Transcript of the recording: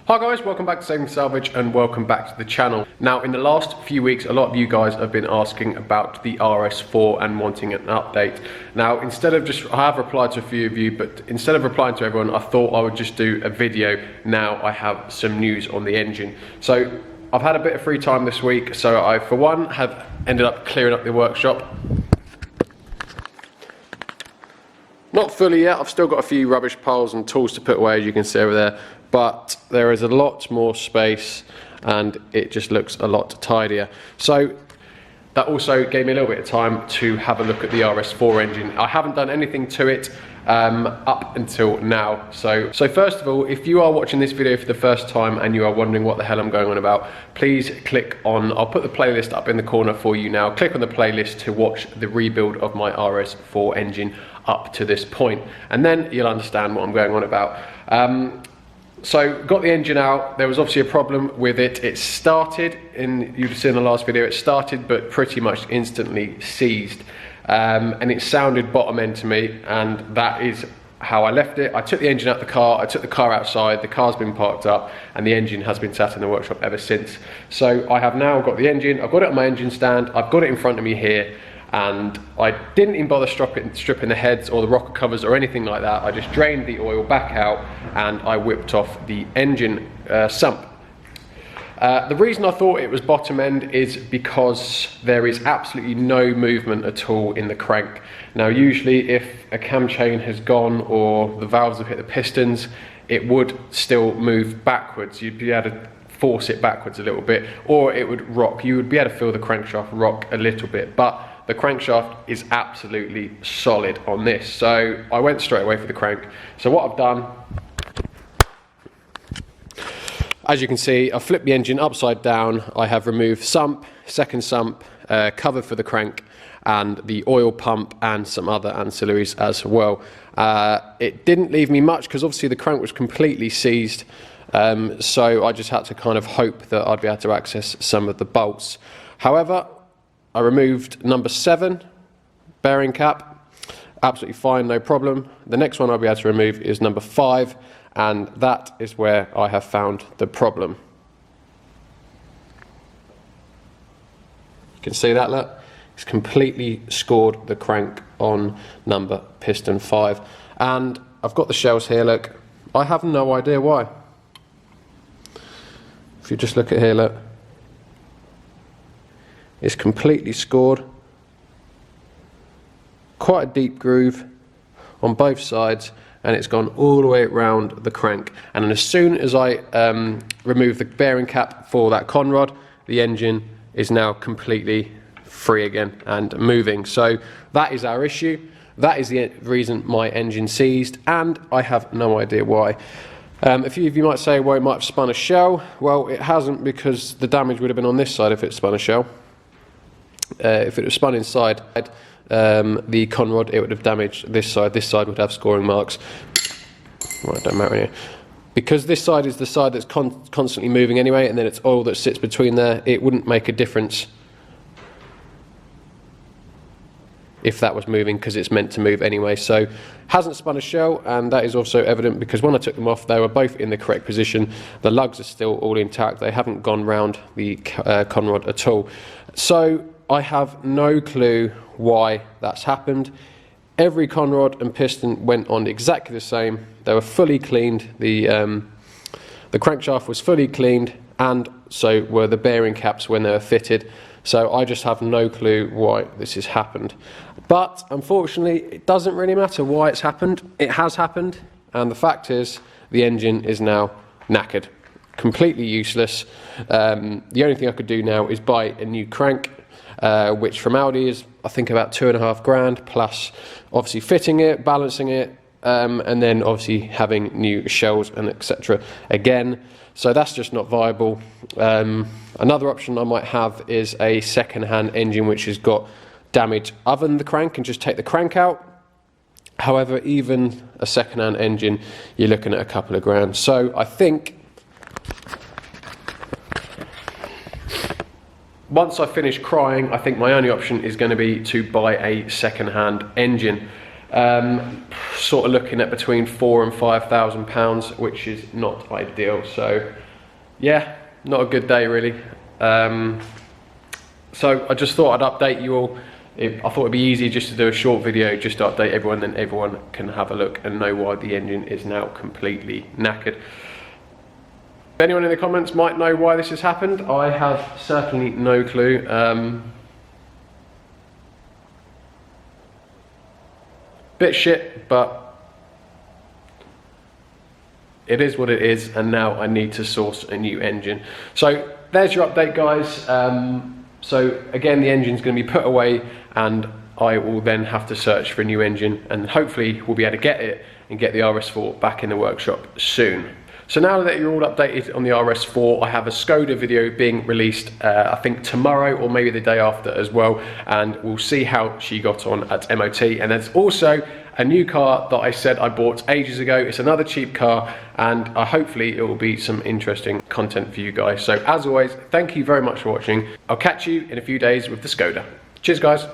Hi guys, welcome back to Saving Salvage and welcome back to the channel. Now in the last few weeks a lot of you guys have been asking about the RS4 and wanting an update. Now instead of I have replied to a few of you, but instead of replying to everyone I thought I would just do a video. Now I have some news on the engine. So I've had a bit of free time this week, so I for one have ended up clearing up the workshop. Not fully yet, I've still got a few rubbish piles and tools to put away as you can see over there, but there is a lot more space and it just looks a lot tidier. So that also gave me a little bit of time to have a look at the RS4 engine. I haven't done anything to it up until now. So first of all, if you are watching this video for the first time and you are wondering what the hell I'm going on about, please click on, I'll put the playlist up in the corner for you now. Click on the playlist to watch the rebuild of my RS4 engine up to this point, and then you'll understand what I'm going on about. So got the engine out. There was obviously a problem with it. It started, you've seen in the last video, it started but pretty much instantly seized, and it sounded bottom end to me, and that is how I left it. I took the engine out the car, I took the car outside, the car's been parked up, and the engine has been sat in the workshop ever since. So I have now got the engine, I've got it on my engine stand, I've got it in front of me here, and I didn't even bother stripping the heads or the rocker covers or anything like that. I just drained the oil back out and I whipped off the engine sump. The reason I thought it was bottom end is because there is absolutely no movement at all in the crank. Now usually if a cam chain has gone or the valves have hit the pistons, it would still move backwards. You'd be able to force it backwards a little bit, or it would rock. You would be able to feel the crankshaft rock a little bit, but the crankshaft is absolutely solid on this. So I went straight away for the crank. So what I've done, as you can see, I've flipped the engine upside down. I have removed sump, second sump, cover for the crank, and the oil pump and some other ancillaries as well. It didn't leave me much because obviously the crank was completely seized. So I just had to kind of hope that I'd be able to access some of the bolts. However, I removed number 7 bearing cap, absolutely fine, no problem. The next one I'll be able to remove is number 5, and that is where I have found the problem. You can see that, look, it's completely scored the crank on number piston 5, and I've got the shells here, look, I have no idea why. If you just look at here, look, it's completely scored, quite a deep groove on both sides, and it's gone all the way around the crank. And then as soon as I remove the bearing cap for that conrod, the engine is now completely free again and moving. So that is our issue. That is the reason my engine seized, and I have no idea why. A few of you might say, well, it might have spun a shell. Well, it hasn't, because the damage would have been on this side if it spun a shell. If it was spun inside the conrod, it would have damaged this side. This side would have scoring marks. Well, it don't matter here. Because this side is the side that's constantly moving anyway, and then it's oil that sits between there, it wouldn't make a difference if that was moving, because it's meant to move anyway. So hasn't spun a shell, and that is also evident because when I took them off they were both in the correct position. The lugs are still all intact, they haven't gone round the conrod at all. So I have no clue why that's happened. Every conrod and piston went on exactly the same. They were fully cleaned. The crankshaft was fully cleaned, and so were the bearing caps when they were fitted. So I just have no clue why this has happened. But unfortunately, it doesn't really matter why it's happened. It has happened, and the fact is the engine is now knackered, completely useless. The only thing I could do now is buy a new crank, which from Audi is I think about $2.5 grand, plus obviously fitting it, balancing it, and then obviously having new shells and etc. again. So that's just not viable. Another option I might have is a second-hand engine which has got damage other than the crank, and just take the crank out. However, even a second-hand engine, you're looking at a couple of grand. So I think once I finish crying, I think my only option is going to be to buy a second-hand engine. Sort of looking at between £4,000 and £5,000, which is not ideal. So yeah, not a good day really. So I just thought I'd update you all. I thought it'd be easy just to do a short video just to update everyone, then everyone can have a look and know why the engine is now completely knackered. If anyone in the comments might know why this has happened, I have certainly no clue. Bit shit, but it is what it is, and now I need to source a new engine. So there's your update, guys. So again, the engine's going to be put away, and I will then have to search for a new engine, and hopefully we'll be able to get it and get the RS4 back in the workshop soon. So now that you're all updated on the RS4, I have a Skoda video being released, I think tomorrow or maybe the day after as well, and we'll see how she got on at MOT. And there's also a new car that I said I bought ages ago. It's another cheap car, and hopefully it will be some interesting content for you guys. So as always, thank you very much for watching. I'll catch you in a few days with the Skoda. Cheers, guys.